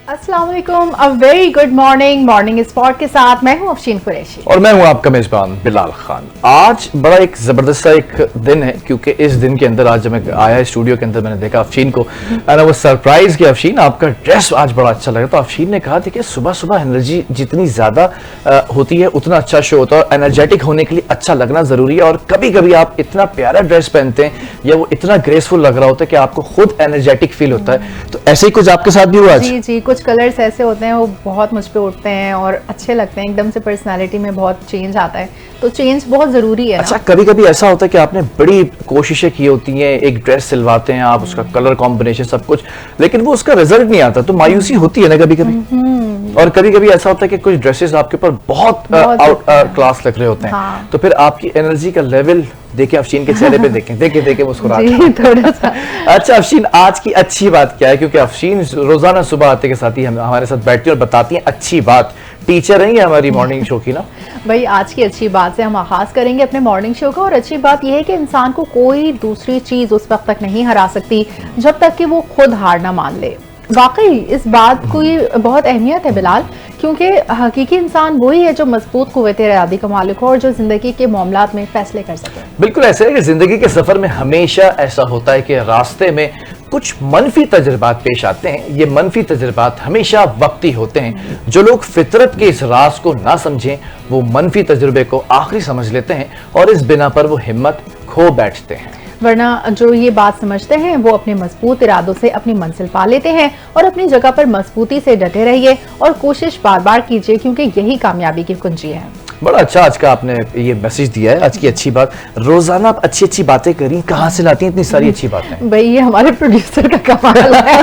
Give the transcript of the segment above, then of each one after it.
अस्सलाम वालेकुम, अ very good morning spot के साथ मैं हूं अफशीन कुरैशी और मैं हूं आपका मेजबान बिलाल खान। आज बड़ा एक जबरदस्त सा एक दिन है क्योंकि इस दिन के अंदर आज जब मैं आया स्टूडियो के अंदर मैंने देखा अफशीन को एंड वो सरप्राइज कि अफशीन आपका ड्रेस आज बड़ा अच्छा लगा। तो अफशीन ने कहा देखिए सुबह सुबह एनर्जी जितनी ज्यादा होती है उतना अच्छा शो होता है और एनर्जेटिक होने के लिए अच्छा लगना जरूरी है। और कभी कभी आप इतना प्यारा ड्रेस पहनते हैं या वो इतना ग्रेसफुल लग रहा होता है कि आपको खुद एनर्जेटिक फील होता है। तो ऐसे ही कुछ आपके साथ भी हुआ आज? जी जी, कुछ कलर्स ऐसे होते हैं वो बहुत मुझ पे उठते हैं और अच्छे लगते हैं, एकदम से पर्सनालिटी में बहुत चेंज आता है, तो चेंज बहुत जरूरी है। अच्छा, कभी कभी ऐसा होता है कि आपने बड़ी कोशिशें की होती हैं, एक ड्रेस सिलवाते हैं आप, उसका कलर कॉम्बिनेशन सब कुछ, लेकिन वो उसका रिजल्ट नहीं आता तो मायूसी होती है ना कभी कभी। और कभी कभी ऐसा होता है कि कुछ ड्रेसेस आपके ऊपर बहुत आउट क्लास लग रहे होते हैं। हाँ। तो फिर आपकी एनर्जी का लेवल देखें अफशीन के चेहरे पे, देखें देखें मुस्कुराते जी, थोड़ा सा। अच्छा अफशीन, आज की अच्छी बात क्या है? क्योंकि अफशीन रोजाना सुबह आते के साथ ही हमारे साथ बैठती है और बताती है अच्छी बात। टीचर रही है हमारी मॉर्निंग शो की ना भाई। आज की अच्छी बात से हम आगाज करेंगे अपने मॉर्निंग शो का। और अच्छी बात यह है कि इंसान को कोई दूसरी चीज उस वक्त तक नहीं हरा सकती जब तक कि वो खुद हार ना मान ले। वाकई इस बात की बहुत अहमियत है बिलाल, क्योंकि हकीकी इंसान वही है जो मजबूत कुव्वत इरादी का मालिक हो और जो जिंदगी के मामलात में फैसले कर सके। बिल्कुल ऐसे है कि जिंदगी के सफर में हमेशा ऐसा होता है कि रास्ते में कुछ मनफी तजुर्बात पेश आते हैं। ये मनफी तजुर्बात हमेशा वक्ती होते हैं। जो लोग फितरत के इस राज को ना समझें वो मनफी तजुर्बे को आखिरी समझ लेते हैं और इस बिना पर वो हिम्मत खो बैठते हैं। वरना जो ये बात समझते हैं वो अपने मजबूत इरादों से अपनी मंजिल पा लेते हैं। और अपनी जगह पर मजबूती से डटे रहिए और कोशिश बार बार कीजिए, क्योंकि यही कामयाबी की कुंजी है। बड़ा अच्छा आज का आपने ये मैसेज दिया है। आज की अच्छी बात, रोजाना आप अच्छी अच्छी बातें करी, कहाँ से लाती हैं इतनी सारी अच्छी बातें? भाई ये हमारे प्रोड्यूसर का कमाल है।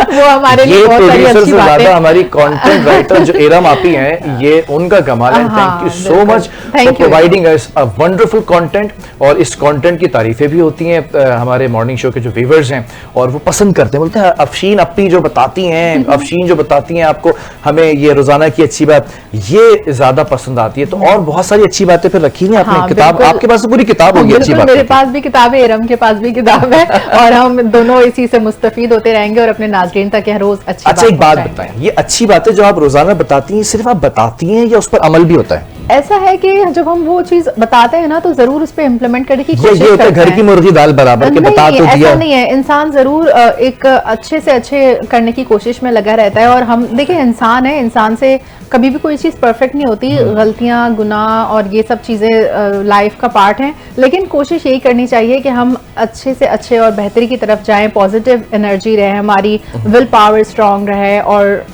वो हमारे लिए बहुत सारी प्रोड्यूसर अच्छी से बातें। ज्यादा हमारी कंटेंट राइटर जो इरम आपी हैं, ये उनका कमाल है। Thank you so much for providing us a wonderful content. और इस कंटेंट की तारीफें भी होती हैं हमारे मॉर्निंग शो के जो व्यूअर्स हैं और वो पसंद करते हैं, बोलते हैं अफशीन अपी जो बताती हैं, अफशीन जो बताती हैं आपको, हमें ये रोजाना की अच्छी बात ये ज्यादा पसंद आती है। तो और बहुत सारी अच्छी बातें फिर रखी हैं आपने। हाँ, किताब आपके पास तो पूरी किताब होगी अच्छी बात। मेरे पास भी किताब है, इरम के पास भी किताब है और हम दोनों इसी से मुस्तफीद होते रहेंगे और अपने नाज़रीन तक हर रोज अच्छी अच्छा एक बात बताएं, ये अच्छी बातें जो आप रोजाना बताती हैं सिर्फ आप बताती हैं या उस पर अमल भी होता है? ऐसा है कि जब हम वो चीज बताते हैं ना तो जरूर उस पर इम्प्लीमेंट करने की कोशिश ये करते हैं। घर की मुर्गी दाल बराबर के बता तो दिया। ऐसा नहीं है, इंसान जरूर एक अच्छे से अच्छे करने की कोशिश में लगा रहता है। और हम देखिए इंसान है, इंसान से कभी भी कोई चीज परफेक्ट नहीं होती। गलतियां, गुनाह और ये सब चीजें लाइफ का पार्ट हैं, लेकिन कोशिश यही करनी चाहिए कि हम अच्छे से अच्छे और बेहतरी की तरफ जाएं, पॉजिटिव एनर्जी रहे, हमारी विल पावर स्ट्रांग रहे और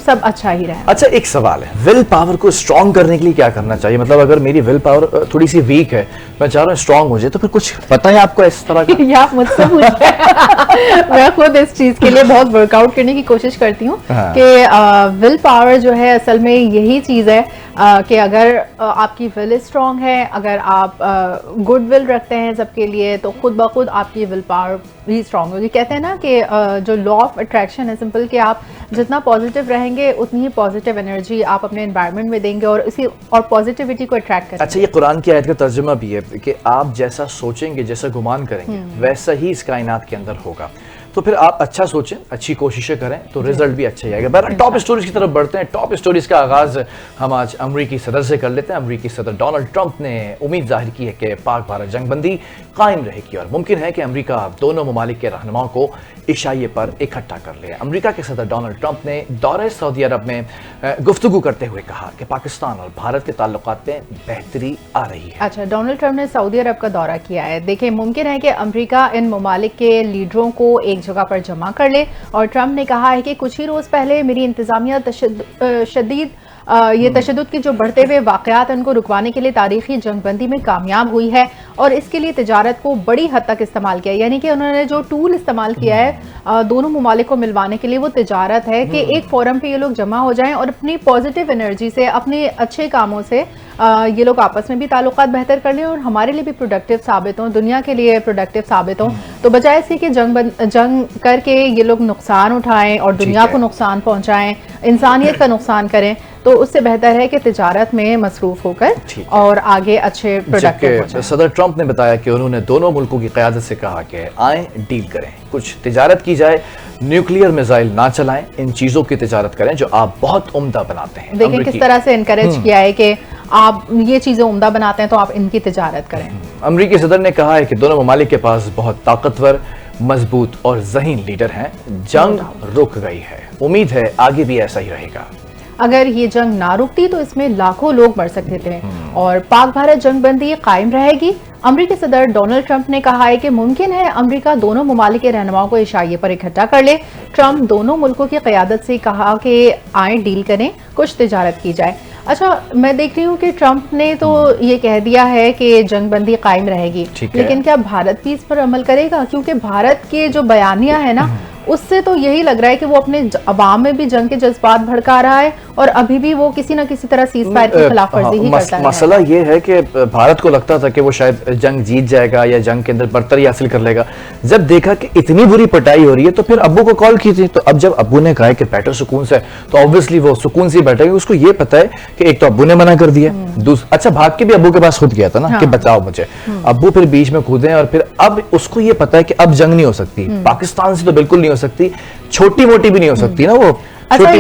सब अच्छा ही रहे। अच्छा एक सवाल है, विल पावर को स्ट्रांग करने के लिए क्या करना चाहिए? मतलब अगर मेरी विल पावर थोड़ी सी वीक है, मैं चाह रहा हूँ स्ट्रांग हो जाए, तो फिर कुछ पता है आपको इस तरह का? या मुझसे पूछते हैं। मैं खुद इस चीज के लिए बहुत वर्कआउट करने की कोशिश करती हूँ कि विल पावर जो है असल में यही चीज है कि अगर आपकी विल स्ट्रांग है, अगर आप गुड विल रखते हैं सबके लिए, तो खुद ब खुद आपकी विल पावर भी स्ट्रांग होगी। कहते हैं ना कि जो लॉ ऑफ अट्रैक्शन है सिंपल, कि आप जितना पॉजिटिव रहेंगे उतनी ही पॉजिटिव एनर्जी आप अपने एनवायरनमेंट में देंगे और इसी और पॉजिटिविटी को अट्रैक्ट करेंगे। अच्छा, ये कुरान की आयत का तर्जुमा भी है कि आप जैसा सोचेंगे, जैसा गुमान करेंगे, वैसा ही इस कायनात के अंदर होगा। तो फिर आप अच्छा सोचें, अच्छी कोशिशें करें तो रिजल्ट भी अच्छा ही आएगा। बहरहाल टॉप स्टोरीज की तरफ बढ़ते हैं। टॉप स्टोरीज का आगाज हम आज अमरीकी सदर से कर लेते हैं। अमरीकी सदर डोनाल्ड ट्रंप ने उम्मीद जाहिर की है कि पाक भारत जंगबंदी कायम रहेगी और मुमकिन है कि अमरीका दोनों ममालिक के रहनुमाओं को इशाइये पर इकट्ठा कर ले। अमरीका के सदर डोनाल्ड ट्रंप ने दौरे सऊदी अरब में गुफ्तगू करते हुए कहा कि पाकिस्तान और भारत के ताल्लुकात में बेहतरी आ रही है। अच्छा, डोनाल्ड ट्रंप ने सऊदी अरब का दौरा किया है। देखिए, मुमकिन है कि अमेरिका इन ममालिक के लीडरों को एक जगह पर जमा कर ले। और ट्रंप ने कहा है कि कुछ ही रोज पहले मेरी इंतजामिया ये तशद्दुद की जो बढ़ते हुए वाकयात उनको रुकवाने के लिए तारीखी जंगबंदी में कामयाब हुई है और इसके लिए तिजारत को बड़ी हद तक इस्तेमाल किया है। यानी कि उन्होंने जो टूल इस्तेमाल किया है दोनों ममालिक को मिलवाने के लिए, वो तिजारत है कि एक फोरम पे ये लोग जमा हो जाएं और अपनी पॉजिटिव एनर्जी से, अपने अच्छे कामों से ये लोग आपस में भी ताल्लुकात बेहतर कर लें और हमारे लिए भी प्रोडक्टिव साबित हों, दुनिया के लिए प्रोडक्टिव साबित हों। तो बजाय इसके कि जंग करके ये लोग नुकसान उठाएं और दुनिया को नुकसान पहुंचाएं, इंसानियत का नुकसान करें, तो उससे बेहतर है कि तिजारत में मसरूफ होकर और आगे अच्छे प्रोडक्ट। सदर ट्रंप ने बताया कि उन्होंने दोनों मुल्कों की क़यादत से कहा कि आए डील करें, कुछ तिजारत की जाए, न्यूक्लियर मिसाइल ना चलाएं, इन चीजों की तिजारत करें जो आप बहुत उम्दा बनाते हैं। देखें किस तरह से इनकरेज किया है कि आप ये चीजें उम्दा बनाते हैं तो आप इनकी तिजारत करें। अमरीकी सदर ने कहा है कि दोनों ममालिक के पास बहुत ताकतवर, मजबूत और ज़हीन लीडर हैं। जंग रुक गई है, उम्मीद है आगे भी ऐसा ही रहेगा। अगर ये जंग ना रुकती तो इसमें लाखों लोग मर सकते थे और पाक भारत जंग बंदी कायम रहेगी। अमरीकी सदर डोनाल्ड ट्रंप ने कहा है कि मुमकिन है अमेरिका दोनों ममालिक के रहनुमाओं को इशारे पर इकट्ठा कर ले। ट्रंप दोनों मुल्कों की क़यादत से कहा कि आए डील करें, कुछ तिजारत की जाए। अच्छा, मैं देख रही हूँ कि ट्रंप ने तो ये कह दिया है कि जंग बंदी कायम रहेगी, लेकिन क्या भारत भी इस पर अमल करेगा? क्योंकि भारत के जो बयानिया है ना, उससे तो यही लग रहा है कि वो अपने अवाम में भी जंग के जज्बात भड़का रहा है और अभी भी वो किसी न किसी तरह सीज फायर की खिलाफवर्जी ही करता है। मसला ये है कि भारत को लगता था कि वो शायद जंग जीत जाएगा या जंग के अंदर बरतरी हासिल कर लेगा। जब देखा कि इतनी बुरी पिटाई हो रही है तो फिर अब्बू को कॉल की थी। तो अब जब अब्बू ने कहा कि बैठो सुकून से, तो ऑब्वियसली वो सुकून से बैठेगा। उसको ये पता है कि एक तो अब्बू ने मना कर दिया, अच्छा भाग के भी अब्बू के पास खुद गया था ना कि बचाओ मुझे। अब्बू फिर बीच में कूदे और फिर अब उसको ये पता है कि अब जंग नहीं हो सकती, पाकिस्तान से तो बिल्कुल नहीं हो सकती, छोटी मोटी भी नहीं हो सकती ना वो। अच्छा,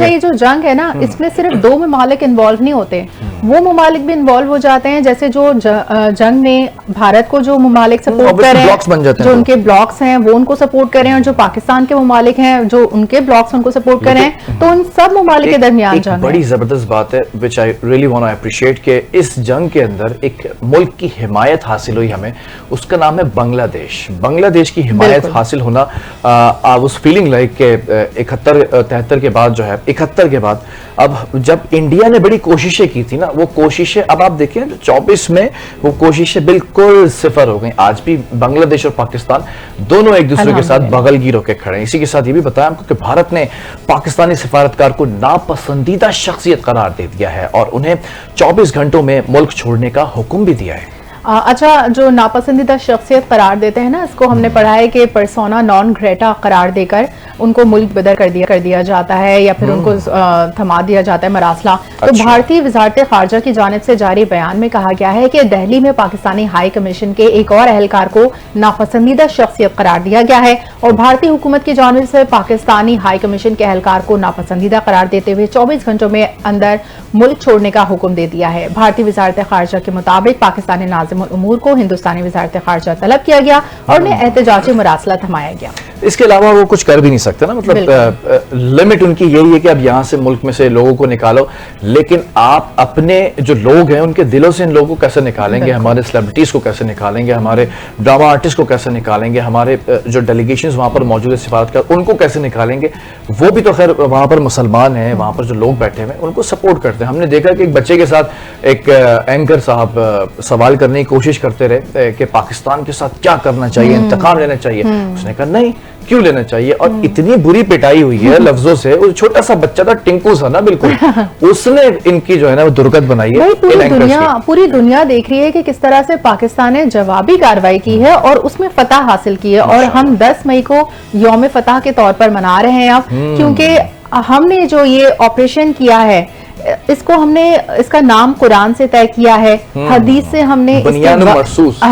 ये जो जंग है ना, इसमें सिर्फ दो ममालिक इन्वॉल्व नहीं होते, वो ममालिक भी इन्वॉल्व हो जाते हैं। जैसे जो जंग में भारत को जो ममालिक सपोर्ट कर रहे हैं, जो उनके ब्लॉक्स हैं वो उनको सपोर्ट कर रहे हैं, और जो पाकिस्तान के ममालिक हैं जो उनके ब्लॉक्स उनको सपोर्ट कर रहे हैं, तो उन सब ममालिक के दरमियान जंग बड़ी जबरदस्त बात है, which I really want to appreciate, के इस जंग के अंदर एक मुल्क की हिमायत हासिल हुई हमें, उसका नाम है बांग्लादेश। बांग्लादेश की हिमायत हासिल होना, आई वाज फीलिंग लाइक के 71 के बाद जो है, 71 के बाद अब जब इंडिया ने बड़ी कोशिशें की थी ना, वो कोशिशें अब आप देखें 24 में वो कोशिशें बिल्कुल सिफर हो गई। आज भी बांग्लादेश और पाकिस्तान दोनों एक दूसरे के साथ बगलगीर होकर खड़े हैं। इसी के साथ ये भी बताया हमको कि भारत ने पाकिस्तानी सिफारतकार को नापसंदीदा शख्सियत करार दे दिया है और उन्हें 24 घंटों में मुल्क छोड़ने का हुक्म भी दिया है। अच्छा, जो नापसंदीदा शख्सियत करार देते हैं ना, इसको हमने पढ़ा है कि पर्सोना नॉन ग्रेटा करार देकर उनको मुल्क बदर कर दिया जाता है या फिर उनको थमा दिया जाता है मरासला। तो भारतीय वजारत खारजा की जानिब से जारी बयान में कहा गया है कि दिल्ली में पाकिस्तानी हाई कमीशन के एक और एहलकार को नापसंदीदा शख्सियत करार दिया गया है और भारतीय हुकूमत की जानिब से पाकिस्तानी हाई कमीशन के एहलकार को नापसंदीदा करार देते हुए 24 घंटों में अंदर मुल्क छोड़ने का हुक्म दे दिया है। भारतीय वजारत खारजा के मुताबिक पाकिस्तानी नाज़िमुल उमूर को हिंदुस्तानी वजारत खारजा तलब किया गया और उन्हें एहतजाजी मरासला थमाया गया। इसके अलावा वो कुछ कर भी नहीं सकते ना, मतलब लिमिट उनकी यही है कि अब यहाँ से मुल्क में से लोगों को निकालो, लेकिन आप अपने जो लोग हैं उनके दिलों से इन लोगों को कैसे निकालेंगे? हमारे सेलिब्रिटीज को कैसे निकालेंगे? हमारे ड्रामा आर्टिस्ट को कैसे निकालेंगे? हमारे जो डेलीगेशंस वहाँ पर मौजूद है सिफारतकार, उनको कैसे निकालेंगे? वो भी तो खैर वहाँ पर मुसलमान हैं, वहाँ पर जो लोग बैठे हुए उनको सपोर्ट करते हैं। हमने देखा कि एक बच्चे के साथ एक एंकर साहब सवाल करने की कोशिश करते रहे कि पाकिस्तान के साथ क्या करना चाहिए, इंतकाम लेना चाहिए। उसने कहा नहीं, क्यों लेना चाहिए? और इतनी बुरी पिटाई हुई है लफ्जों से। वो छोटा सा बच्चा था, टिंकू सा ना बिल्कुल, उसने इनकी जो है ना वो दुर्गत बनाई है। पूरी दुनिया देख रही है कि किस तरह से पाकिस्तान ने जवाबी कार्रवाई की है और उसमें फतह हासिल की है और हम 10 मई को यौम फतह के तौर पर मना रहे हैं अब, क्योंकि हमने जो ये ऑपरेशन किया है इसको हमने इसका नाम कुरान से तय किया है, हदीस से हमने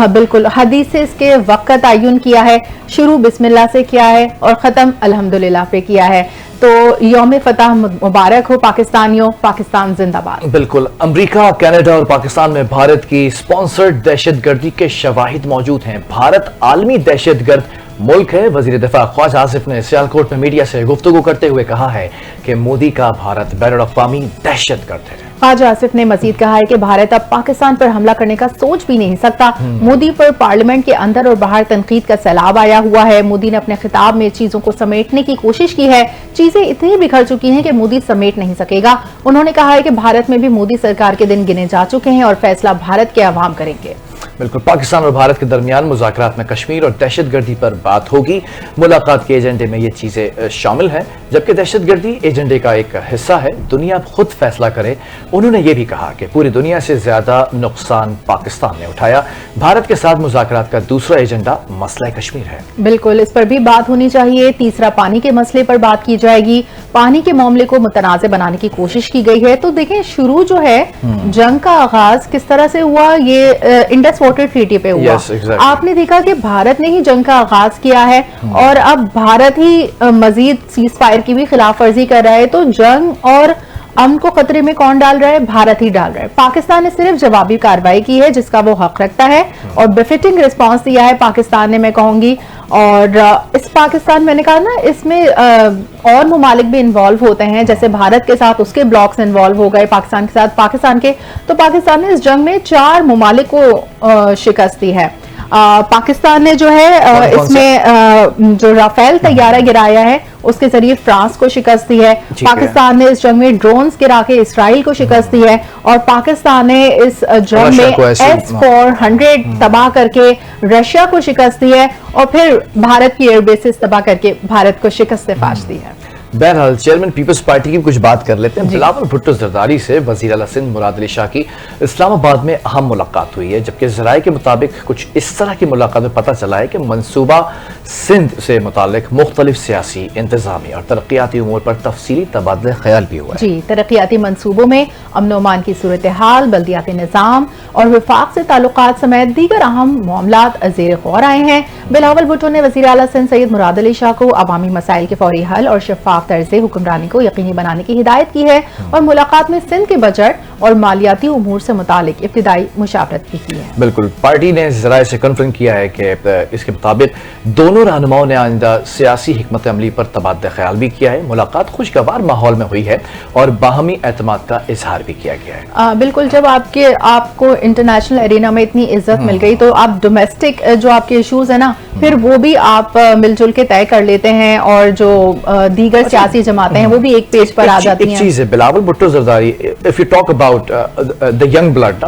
बिल्कुल हदीस से इसके वक्त तयन किया है, शुरू बिस्मिल्लाह से किया है और खत्म अल्हम्दुलिल्लाह पे किया है। तो यौम फतह मुबारक हो पाकिस्तानियों, पाकिस्तान जिंदाबाद। बिल्कुल, अमेरिका, कनाडा और पाकिस्तान में भारत की स्पॉन्सर्ड दहशतगर्दी के शवाहिद मौजूद हैं। भारत आलमी दहशतगर्द मुल्क है। वजीर दिफा ख्वाजा आसिफ ने सियालकोट में मीडिया से गुफ्तगू करते हुए कहा है कि मोदी का भारत बैनुल-अक़वामी दहशतगर्द है। ख्वाजा आसिफ ने मजीद कहा है कि भारत अब पाकिस्तान पर हमला करने का सोच भी नहीं सकता। मोदी पर पार्लियामेंट के अंदर और बाहर तनकीद का सैलाब आया हुआ है। मोदी ने अपने खिताब में चीजों को समेटने की कोशिश की है, चीजें इतनी बिखर चुकी हैं कि मोदी समेट नहीं सकेगा। उन्होंने कहा है कि भारत में भी मोदी सरकार के दिन गिने जा चुके हैं और फैसला भारत के अवाम करेंगे। बिल्कुल, पाकिस्तान और भारत के दरमियान मुज़ाकरात में कश्मीर और दहशतगर्दी पर बात होगी। मुलाकात के एजेंडे में ये चीजें शामिल हैं, जबकि दहशतगर्दी एजेंडे का एक हिस्सा है। दुनिया खुद फैसला करे। उन्होंने ये भी कहा कि पूरी दुनिया से ज्यादा नुकसान पाकिस्तान ने उठाया। भारत के साथ मुज़ाकरात का दूसरा एजेंडा मसला कश्मीर है। बिल्कुल, इस पर भी बात होनी चाहिए। तीसरा, पानी के मसले पर बात की जाएगी। पानी के मामले को मुतनाज़ बनाने की कोशिश की गई है। तो देखें शुरू जो है जंग का आगाज किस तरह से हुआ, ये इंडस वाटर ट्रीटी पे हुआ। exactly. आपने देखा कि भारत ने ही जंग का आगाज किया है और अब भारत ही मजीद सीज फायर की भी खिलाफ वर्जी कर रहा है। तो जंग और अमन को खतरे में कौन डाल रहा है? भारत ही डाल रहा है। पाकिस्तान ने सिर्फ जवाबी कार्रवाई की है जिसका वो हक रखता है और बेफिटिंग रिस्पांस दिया है पाकिस्तान ने, मैं कहूंगी। और इस पाकिस्तान, मैंने कहा ना, इसमें और ममालिक भी इन्वॉल्व होते हैं, जैसे भारत के साथ उसके ब्लॉक्स इन्वॉल्व हो गए, पाकिस्तान के साथ पाकिस्तान के। तो पाकिस्तान ने इस जंग में 4 ममालिक को शिकस्त दी है। पाकिस्तान ने जो है इसमें जो राफेल तैयारा गिराया है उसके जरिए फ्रांस को शिकस्त दी है। पाकिस्तान ने इस जंग में ड्रोन्स गिरा के इसराइल को शिकस्त दी है और पाकिस्तान ने इस जंग में S-400 तबाह करके रशिया को शिकस्त दी है और फिर भारत की एयरबेसेस तबाह करके भारत को शिकस्त फाश दी है। बहरहाल चेयरमैन पीपल्स पार्टी की कुछ बात कर लेते हैं। बिलावल भुट्टो जरदारी से वज़ीर आला सिंध मुराद अली शाह की इस्लामाबाद में अहम मुलाकात हुई है, जबकि ज़राए के मुताबिक कुछ इस तरह की मुलाकात में पता चला है कि मनसूबा सिंध से मुतालिक मुख्तलिफ सियासी, इंतजामी और तरक्याती उमूर पर तफसीली तबादला ख्याल भी हुआ है। जी, तरक्याती मनसूबों में अमन अमान की सूरत हाल, बल्दियाती निज़ाम और विफाक से ताल्लुकात समेत दीगर अहम मामलात ज़ेर गौर आए हैं। बिलावल भुट्टो ने वज़ीर आला सिंध सैयद मुराद अली शाह को अवामी मसाइल के फौरी हल और शफाफ तर्ज़े हुक्मरानी को यकीनी बनाने की हिदायत की है और मुलाकात में सिंध के बजट और मालियाती उमूर से मुतालिक इब्तिदाई मुशावरत भी की है। बिल्कुल, पार्टी ने ज़राए से कन्फर्म किया है कि इसके मुताबिक दोनों रहनुमाओं ने आइंदा सियासी हिकमत अमली पर तबादला ख्याल भी किया है। मुलाकात खुशगवार माहौल में हुई है और बाहमी एतमाद का इजहार भी किया गया है। बिल्कुल, जब आपको इंटरनेशनल एरिना में इतनी इज्जत मिल गई तो आप डोमेस्टिक जो आपके इश्यूज है ना, फिर वो भी आप मिलजुल के तय कर लेते हैं और जो दीगर सियासी जमातें हैं वो भी एक पेज पर आ जाती हैं। एक चीज है, Bilawal Bhutto Zardari, if you talk about the young blood,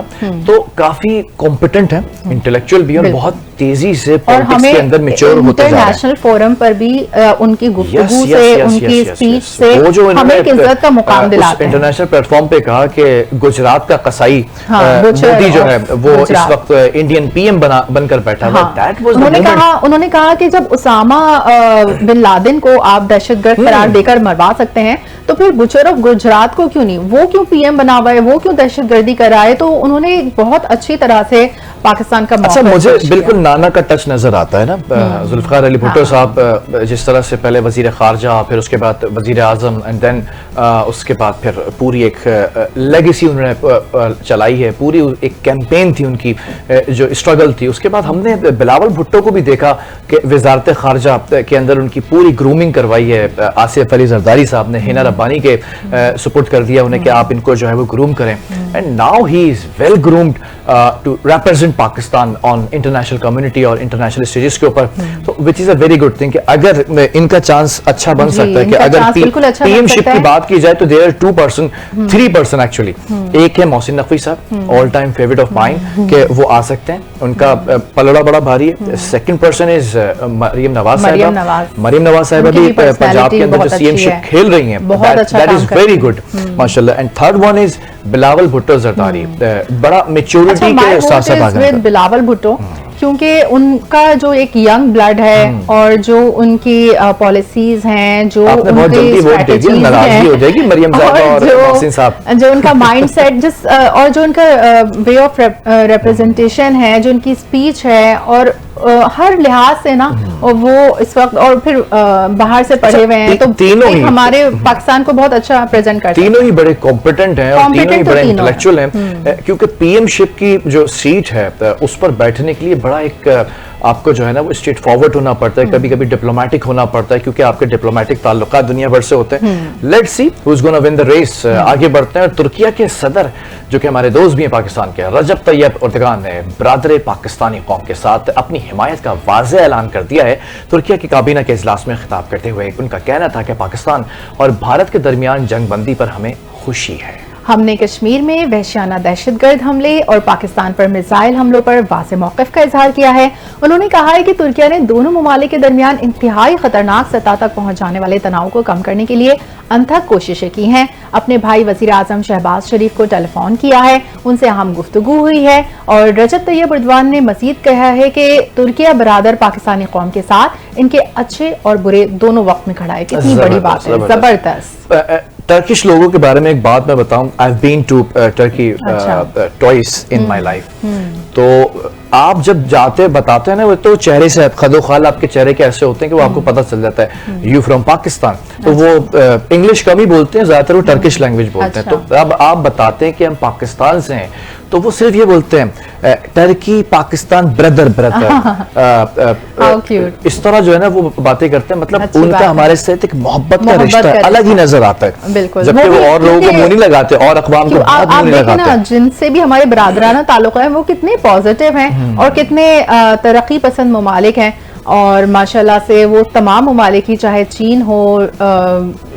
तो काफी कॉम्पिटेंट है, इंटेलेक्चुअल भी और बहुत तेजी से पॉलिटिक्स के अंदर मैच्योर होते जा रहे हैं। इंटरनेशनल फोरम पर भी उनकी गुफ्तगू से, उनकी स्पीच से हमें इज्जत का मुकाम दिलाते हैं। इंटरनेशनल प्लेटफॉर्म पे कहा कि गुजरात का कसाई मोदी जो है वो इस वक्त इंडियन पीएम बनकर बैठा है। That was the moment. उन्होंने कहा कि जब उसामा बिन लादेन को आप दहशतगर्द करार देकर मरवा सकते हैं तो फिर मुशर्रफ गुजरात को क्यों नहीं, वो क्यों पीएम बना हुआ है, वो क्यों दहशतगर्दी कराए। तो उन्होंने बहुत अच्छी तरह से पाकिस्तान का अच्छा, मुझे बिल्कुल नाना का टच नजर आता है ना जुल्फिकार अली भुट्टो साहब, जिस तरह से पहले वजीर खारजा, फिर उसके बाद वजीर आजम एंड देन उसके बाद फिर पूरी एक लेगेसी उन्होंने चलाई है, पूरी एक कैंपेन थी उनकी, जो स्ट्रगल थी। उसके बाद हमने बिलावल भुट्टो को भी देखा कि वजारत खारजा के अंदर उनकी पूरी ग्रूमिंग करवाई है। आसिफ अली जरदारी साहब ने हिना रब्बानी के सुपुर्द कर दिया उन्हें कि आप इनको जो है वो ग्रूम करें, and now he is well groomed to represent Pakistan on international community और इंटरनेशनल स्टेजेस के ऊपर। तो which is a very good thing कि अगर इनका चांस अच्छा बन सकता है कि अगर पीएमशिप की बात की जाए तो देयर आर 3 पर्सन एक्चुअली। एक है मोहसिन नकवी साहब, all time favourite of mine, के वो आ सकते हैं, उनका पलड़ा बड़ा भारी है। Second person is Maryam Nawaz साहिबा। मरियम नवाज साहिबा भी पंजाब के अंदर जो सीएमशिप खेल रही हैं, दैट इज वेरी गुड माशाल्लाह। And third one is Bilawal Bhutto Zardari, बड़ा मैच्योरिटी के साथ साथ बिलावल भुट्टो, क्योंकि उनका जो एक यंग ब्लड है और जो उनकी पॉलिसीज हैं, जो जो उनका माइंडसेट, जिस और जो उनका वे ऑफ रिप्रेजेंटेशन है, जो उनकी स्पीच है, और हर लिहाज से ना वो इस वक्त, और फिर बाहर से पढ़े हुए हैं, तो तीनों ही हमारे पाकिस्तान को बहुत अच्छा प्रेजेंट करते हैं। तीनों ही बड़े कॉम्पिटेंट हैं और तीनों ही बड़े इंटेलेक्चुअल हैं, क्योंकि पीएमशिप की जो सीट है उस पर बैठने के लिए बड़ा एक आपको जो है ना वो स्ट्रेट फॉरवर्ड होना पड़ता है, कभी कभी डिप्लोमेटिक होना पड़ता है, क्योंकि आपके डिप्लोमेटिक ताल्लुकात दुनिया भर से होते हैं। Let's see who is gonna win the race. आगे बढ़ते हैं। और तुर्किया के सदर, जो कि हमारे दोस्त भी हैं पाकिस्तान के, रजब तैयब एर्दोगान ने बरादर पाकिस्तानी कौम के साथ अपनी हिमायत का वाज़ेह ऐलान कर दिया है। तुर्किया की काबीना के इजलास में खिताब करते हुए उनका कहना था कि पाकिस्तान और भारत के दरमियान जंग बंदी पर हमें खुशी है। हमने कश्मीर में वहशियाना दहशतगर्द हमले और पाकिस्तान पर मिसाइल हमलों पर वाज़ेह मौक़िफ़ का इजहार किया है। उन्होंने कहा है कि तुर्किया ने दोनों ममालिक के दरमियान इंतहाई खतरनाक सतह तक पहुंच जाने वाले तनाव को कम करने के लिए अनथक कोशिशें की हैं। अपने भाई वज़ीर आज़म शहबाज शरीफ को टेलीफोन किया है, उनसे अहम गुफ्तगू हुई है और रजब तैयब एर्दोगान ने मजीद कहा है कि तुर्किया बरादर पाकिस्तानी कौम के साथ इनके अच्छे और बुरे दोनों वक्त में खड़ा है। कितनी बड़ी बात है, जबरदस्त। टर्किश लोगों के बारे में एक बात मैं बताऊं, I have been to Turkey twice in my life. तो आप जब जाते बताते हैं ना, वो तो चेहरे से खदोखाल आपके चेहरे के ऐसे होते हैं कि वो आपको पता चल जाता है यू फ्रॉम पाकिस्तान। तो वो इंग्लिश कम ही बोलते हैं, ज्यादातर वो टर्किश लैंग्वेज बोलते हैं। तो अब आप बताते हैं कि हम पाकिस्तान से हैं, तो वो सिर्फ ये बोलते हैं टर्की पाकिस्तान ब्रदर ब्रदर। इस तरह जो है ना वो बातें करते हैं, मतलब उनका हमारे साथ एक मोहब्बत का रिश्ता अलग ही नजर आता है, जबकि वो और लोगों को मुंह नहीं लगाते और अक़वाम को बहुत मुंह नहीं लगाते। जिनसे भी हमारे बरादराना ताल्लुक है वो कितने पॉजिटिव हैं और कितने तरक्की पसंद ममालिक हैं। और माशाल्लाह से वो तमाम ममालिक ही, चाहे चीन हो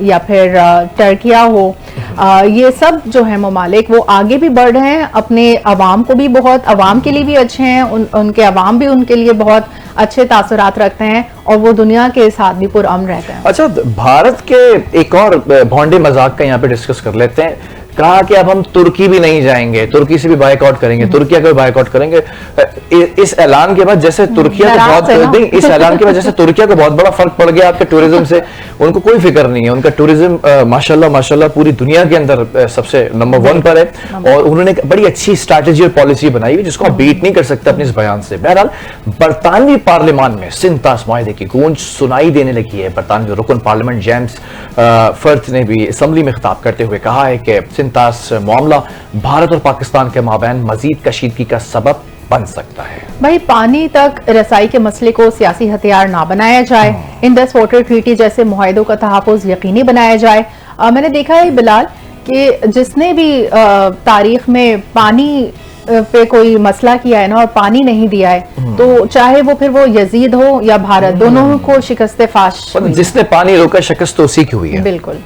या फिर टर्किया हो, ये सब जो है ममालिक वो आगे भी बढ़ रहे हैं, अपने अवाम को भी बहुत, अवाम के लिए भी अच्छे हैं, उनके अवाम भी उनके लिए बहुत अच्छे तासुरात रखते हैं और वो दुनिया के साथ भी पुरअमन रहते हैं। अच्छा, भारत के एक और भौंडे मजाक का यहाँ पे डिस्कस कर लेते हैं। कहा कि अब हम तुर्की भी नहीं जाएंगे, तुर्की से भी बायकॉट करेंगे, तुर्किया का भी बायकॉट करेंगे। इस ऐलान के बाद जैसे तुर्किया को बहुत इस ऐलान के बाद जैसे तुर्किया को बहुत बड़ा फर्क पड़ गया आपके टूरिज्म से। उनको कोई फिक्र नहीं है, उनका टूरिज्म माशाल्लाह माशाल्लाह पूरी दुनिया के अंदर सबसे नंबर 1 पर है और उन्होंने बड़ी अच्छी स्ट्रैटेजी और पॉलिसी बनाई हुई जिसको आप बीट नहीं कर सकते अपने इस बयान से। बहरहाल बरतानवी पार्लियामान में सिंतास मुआहदे की गूंज सुनाई देने लगी है। बरतानवी रुकन पार्लियामेंट जेम्स फर्थ ने भी असम्बली में खिताब करते हुए कहा है कि सिंतास मामला भारत और पाकिस्तान के माबैन मजीद कशीदगी का सबब बन सकता है। भाई, पानी तक रसाई के मसले को सियासी हथियार ना बनाया जाए, इंडस वाटर ट्रीटी जैसे मुआहदों का तहफ़्फ़ुज़ यकीनी बनाया जाए। मैंने देखा है बिलाल कि जिसने भी तारीख में पानी पे कोई मसला किया है ना और पानी नहीं दिया है, तो चाहे वो फिर वो यजीद हो या भारत, दोनों को शिकस्त फाश, जिसने पानी रोका शिकस्त तो उसी की हुई है। बिल्कुल।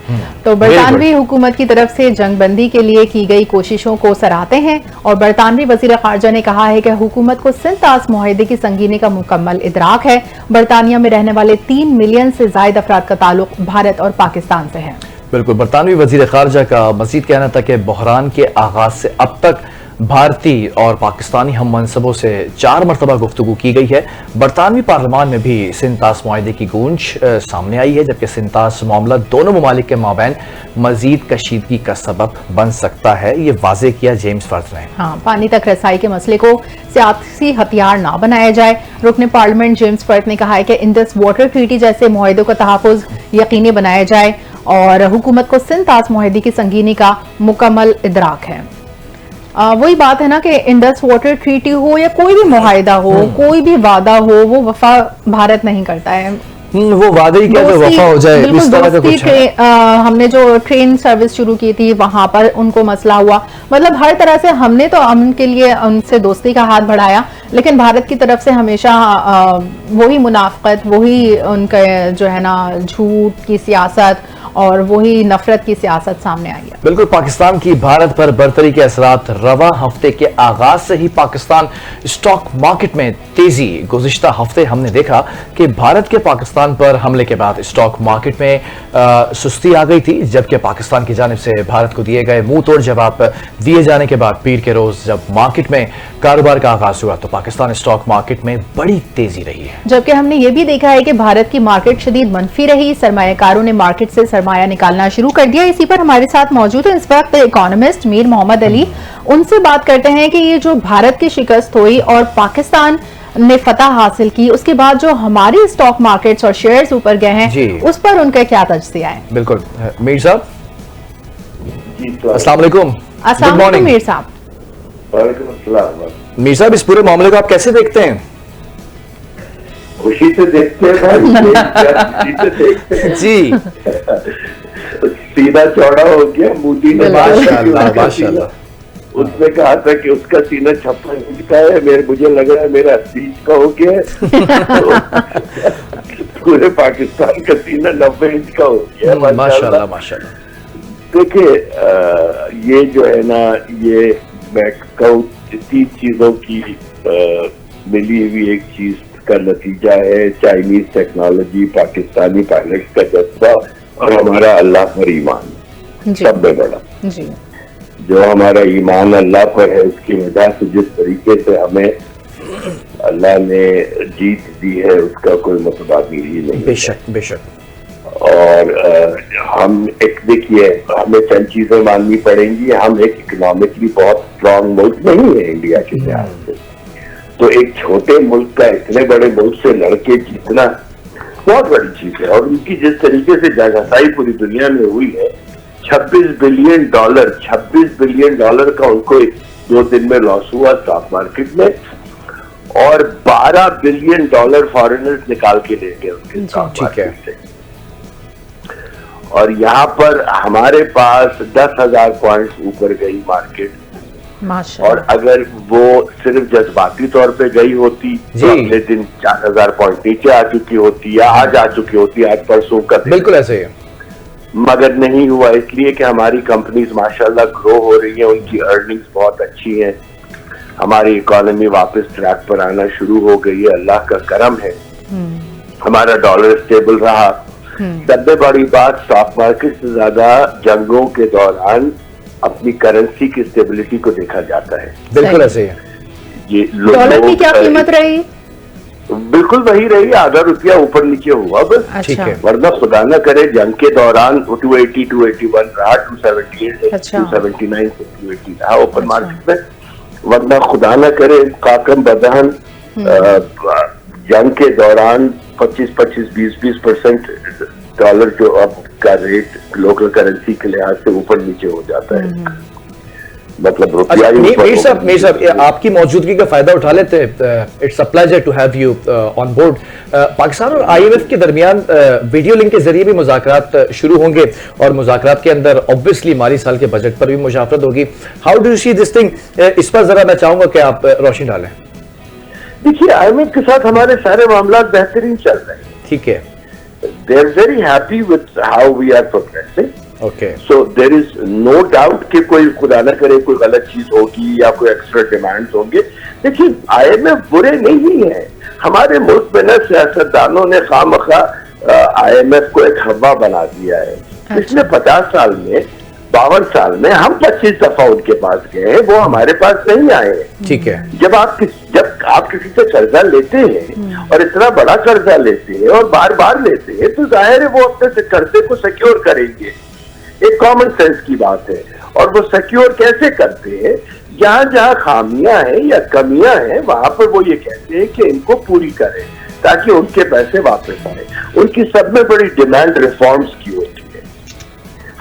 तो बरतानवी हुकूमत की तरफ से जंगबंदी के लिए की गई कोशिशों को सराहते हैं और बरतानवी वजीर खारजा ने कहा है कि हुकूमत को सिंतास मुआहदे की संगीनी का मुकम्मल इदराक है। बरतानिया में रहने वाले 3 मिलियन से ज्यादा अफराद का ताल्लुक भारत और पाकिस्तान से है। बिल्कुल। बरतानवी वजीर खारजा का मजीद कहना था कि बहरान के आगाज से अब तक भारतीय और पाकिस्तानी हम मनसबों से 4 मरतबा गुफ्तगू की गई है। बरतानवी पार्लियामान में भी सिंतास मुआहदे की गूंज सामने आई है, जबकि सिंतास मामला दोनों ममालिक के माबैन मजीद कशीदगी का सबब बन सकता है, ये वाजे किया जेम्स फर्थ ने। हाँ, पानी तक रसाई के मसले को सियासी हथियार ना बनाया जाए। रुकने पार्लियामेंट जेम्स फर्थ ने कहा है कि इंडस वाटर ट्रीटी जैसे मुआहदों का तहफ़्फ़ुज़ यकीनी बनाया जाए और हुकूमत को सिंतास मुआहदे की संगीनी का मुकम्मल इदराक है। वही बात है ना कि इंडस वाटर ट्रीटी हो या कोई भी मुआहिदा हो, कोई भी वादा हो, वो वफा भारत नहीं करता है। वो वादे ही क्या जो वफा हो जाए, इस तरह का कुछ है। हमने जो ट्रेन सर्विस शुरू की थी वहां पर उनको मसला हुआ, मतलब हर तरह से हमने तो अमन के लिए उनसे दोस्ती का हाथ बढ़ाया, लेकिन भारत की तरफ से हमेशा वही मुनाफकत, वही उनका जो है ना झूठ की सियासत और वही नफरत की सियासत सामने आई है। बिल्कुल। पाकिस्तान की भारत पर बरतरी के असरात रवा हफ्ते के आगाज से ही पाकिस्तान स्टॉक मार्केट में तेजी। गुज़िश्ता हफ्ते हमने देखा कि भारत के पाकिस्तान पर हमले के बाद स्टॉक मार्केट में सुस्ती आ गई थी, जबकि पाकिस्तान की जानिब से भारत को दिए गए मुंह तोड़ जवाब दिए जाने के बाद पीर के रोज जब मार्केट में कारोबार का आगाज हुआ तो पाकिस्तान स्टॉक मार्केट में बड़ी तेजी रही है। जबकि हमने ये भी देखा है कि भारत की मार्केट शदीद मनफी रही, सरमायाकारों ने मार्केट से सरमाया निकालना शुरू कर दिया। इसी पर हमारे साथ मौजूद है इस वक्त इकोनॉमिस्ट मीर मोहम्मद अली। उनसे बात करते हैं कि ये जो भारत की शिकस्त हुई और पाकिस्तान ने फतह हासिल की, उसके बाद जो हमारी स्टॉक मार्केट्स और शेयर्स ऊपर गए हैं उस पर उनका क्या तजज़िया है? बिल्कुल। मीर साहब, अस्सलाम वालेकुम। गुड मॉर्निंग मीर साहब। मीर साहब, इस पूरे मामले को आप कैसे देखते हैं? खुशी से देखते हैं भाई, खुशी से देखते हैं जी। सीना चौड़ा हो गया। मोदी ने माशाल्लाह उसने कहा था कि उसका सीना 56 इंच का है, मुझे लग रहा है मेरा 80 इंच का हो गया है। पूरे पाकिस्तान का सीना 90 इंच का हो गया। माशाल्लाह माशाल्लाह। देखिए ये जो है ना, ये मैं कहूँ 3 चीजों की मिली हुई एक चीज का नतीजा है। चाइनीज टेक्नोलॉजी, पाकिस्तानी पायलट का जज्बा और हमारा अल्लाह पर ईमान, सब में बड़ा जी। जो हमारा ईमान अल्लाह पर है, उसकी वजह से जिस तरीके से हमें अल्लाह ने जीत दी है, उसका कोई मुतबादिल ही नहीं। बेशक बेशक। और हम एक देखिए, हमें चंद चीजें माननी पड़ेंगी। हम एक इकोनॉमिकली बहुत स्ट्रांग मुल्क नहीं है इंडिया के लिहाज से, तो एक छोटे मुल्क का इतने बड़े मुल्क से लड़के जीतना बहुत बड़ी चीज है। और उनकी जिस तरीके से जगहसाई पूरी दुनिया में हुई है, $26 बिलियन का उनको 2 दिन में लॉस हुआ स्टॉक मार्केट में, और $12 बिलियन फॉरेनर्स निकाल के ले गए उनके स्टॉक मार्केट से। और यहाँ पर हमारे पास 10,000 पॉइंट्स ऊपर गई मार्केट, और अगर वो सिर्फ जज्बाती तौर पे गई होती तो अगले दिन 4,000 पॉइंट नीचे आ चुकी होती, या आज आ चुकी होती, आज परसों का। बिल्कुल ऐसे ही है, मगर नहीं हुआ, इसलिए कि हमारी कंपनीज माशाल्लाह ग्रो हो रही हैं, उनकी अर्निंग्स बहुत अच्छी हैं, हमारी इकोनॉमी वापस ट्रैक पर आना शुरू हो गई है, अल्लाह का करम है, हमारा डॉलर स्टेबल रहा। सबसे बड़ी बात, स्टॉक मार्केट से ज्यादा जंगों के दौरान अपनी करेंसी की स्टेबिलिटी को देखा जाता है। बिल्कुल ऐसे है। ये डॉलर की क्या कीमत रही? बिल्कुल वही रही, आधा रुपया ऊपर नीचे हुआ बस। ठीक है। वरना खुदा न करे जंग के दौरान 280, 281 रहा, 278, 279 से 280 रहा ओपन मार्केट में। वरना खुदा न करे काकम बदहन जंग के दौरान 25-25, 20% डॉलर जो अब का रेट लोकल करेंसी के लिहाज से ऊपर नीचे हो जाता है, मतलब रुपया। मीर साहब, आपकी मौजूदगी का फायदा उठा लेते हैं। It's a pleasure to have you on board. Pakistan और IMF के दरमियान वीडियो लिंक के जरिए भी मुज़ाकरात शुरू होंगे, और मुज़ाकरात के अंदर ऑब्वियसली माली साल के बजट पर भी मुशावरत होगी। How do you see this thing? इस पर जरा मैं चाहूंगा कि आप रोशनी डालें। देखिए, IMF के साथ हमारे सारे मामला बेहतरीन चल रहे हैं। ठीक है। They are very happy with how we are progressing. Okay. So there is no doubt कि कोई खुदा न करे कोई गलत चीज होगी या कोई एक्स्ट्रा डिमांड्स होंगे। देखिए, IMF बुरे नहीं है। हमारे मुल्क में न सियासतदानों ने खामखा IMF को एक हवा बना दिया है। पिछले 50 साल में, 52 साल में हम 25 दफा उनके पास गए हैं, वो हमारे पास नहीं आए हैं। ठीक है। जब आप किसी से कर्जा लेते हैं और इतना बड़ा कर्जा लेते हैं और बार बार लेते हैं, तो जाहिर है वो अपने कर्जे को सिक्योर करेंगे। एक कॉमन सेंस की बात है। और वो सिक्योर कैसे करते हैं? जहां जहां खामियां हैं या कमियां हैं, वहां पर वो ये कहते हैं कि इनको पूरी करें ताकि उनके पैसे वापस आए। उनकी सब में बड़ी डिमांड रिफॉर्म्स की होती है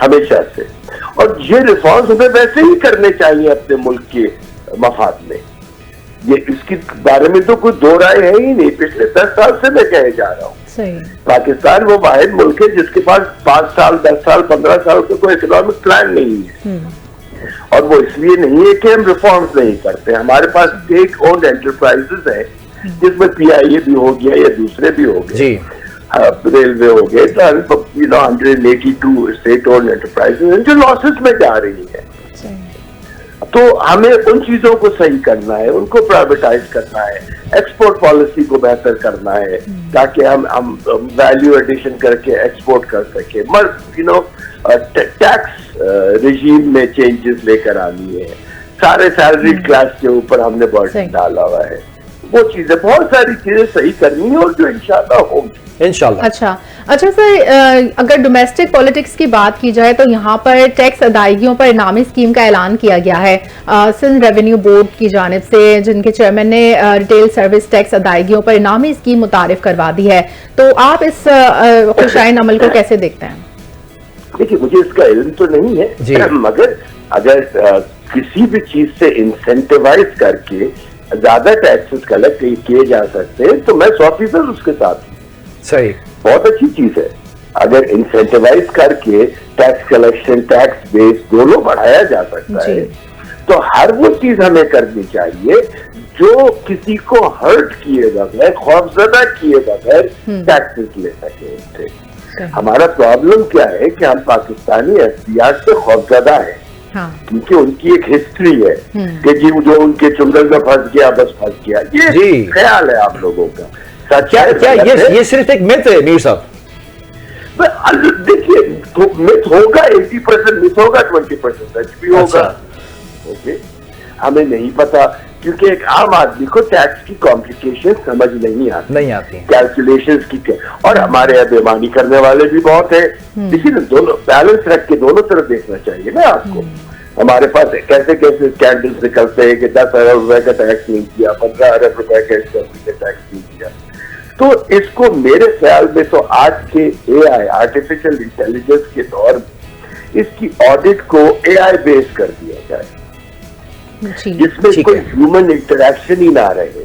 हमेशा से, और ये रिफॉर्म्स हमें वैसे ही करने चाहिए अपने मुल्क के मफाद में। ये इसके बारे में तो कोई दो राय है ही नहीं। पिछले 10 साल से मैं कहे जा रहा हूँ, पाकिस्तान वो वाहिद मुल्क है जिसके पास 5 साल, 10 साल, 15 साल का कोई इकोनॉमिक प्लान नहीं है। और वो इसलिए नहीं है कि हम रिफॉर्म्स नहीं करते। हमारे पास स्टेट ओन्ड एंटरप्राइजेस है, जिसमें PIA भी हो गया या दूसरे भी हो गए, रेलवे हो गए, तो 182 स्टेट ओन्ड एंटरप्राइजेस जो लॉसेस में जा रही है। तो हमें उन चीजों को सही करना है, उनको प्राइवेटाइज करना है, एक्सपोर्ट पॉलिसी को बेहतर करना है ताकि हम वैल्यू एडिशन करके एक्सपोर्ट कर सके। टैक्स रिजीम में चेंजेस लेकर आनी है, सारे सैलरी क्लास के ऊपर हमने बर्डन डाला हुआ है, वो चीजें, बहुत सारी चीजें सही करनी है और जो इंशाल्लाह होंगी। अच्छा सर, अगर डोमेस्टिक पॉलिटिक्स की बात की जाए तो यहाँ पर टैक्स अदायगियों पर इनामी स्कीम का ऐलान किया गया है सिंध रेवेन्यू बोर्ड की जानिब से, जिनके चेयरमैन ने रिटेल सर्विस टैक्स अदायगियों पर इनामी स्कीम मुतारिफ करवा दी है। तो आप इस खुशाइन अमल को कैसे देखते हैं? देखिए, मुझे इसका इल्म तो नहीं है, मगर अगर किसी भी चीज से इंसेंटिवाइज करके ज्यादा टैक्सेस कलेक्ट किए जा सकते हैं तो मैं 100% उसके साथ हूँ। सही, बहुत अच्छी चीज है। अगर इंसेंटिवाइज करके टैक्स कलेक्शन, टैक्स बेस दोनों बढ़ाया जा सकता है तो हर वो चीज हमें करनी चाहिए जो किसी को हर्ट किए बगैर, खौफजदा किए बगैर टैक्सेस ले सके। हमारा प्रॉब्लम क्या है कि हम पाकिस्तानी एफबीआर से खौफजदा है, क्योंकि उनकी एक हिस्ट्री है कि जी जो उनके चुंगल में फंस गया बस फंस गया, ये ख्याल है आप लोगों का। सच क्या ये सिर्फ एक मिथ है मीर साहब? देखिए मिथ होगा, 80% मिथ होगा, 20% सच भी होगा। ओके, हमें नहीं पता, क्योंकि एक आम आदमी को टैक्स की कॉम्प्लिकेशन समझ नहीं आती कैलकुलेशंस की, और हमारे यहाँ बेईमानी करने वाले भी बहुत है, इसीलिए दोनों बैलेंस रख के दोनों तरफ देखना चाहिए ना आपको। हमारे पास कैसे कैसे स्कैंडल्स निकलते हैं कि 10 अरब रुपए का टैक्स नहीं किया, 15 अरब रुपए का टैक्स नहीं किया। तो इसको मेरे ख्याल में तो आज के AI आर्टिफिशियल इंटेलिजेंस के दौर में इसकी ऑडिट को AI बेस्ड कर दिया जाए, जिसमें कोई ह्यूमन इंटरेक्शन ही ना रहे।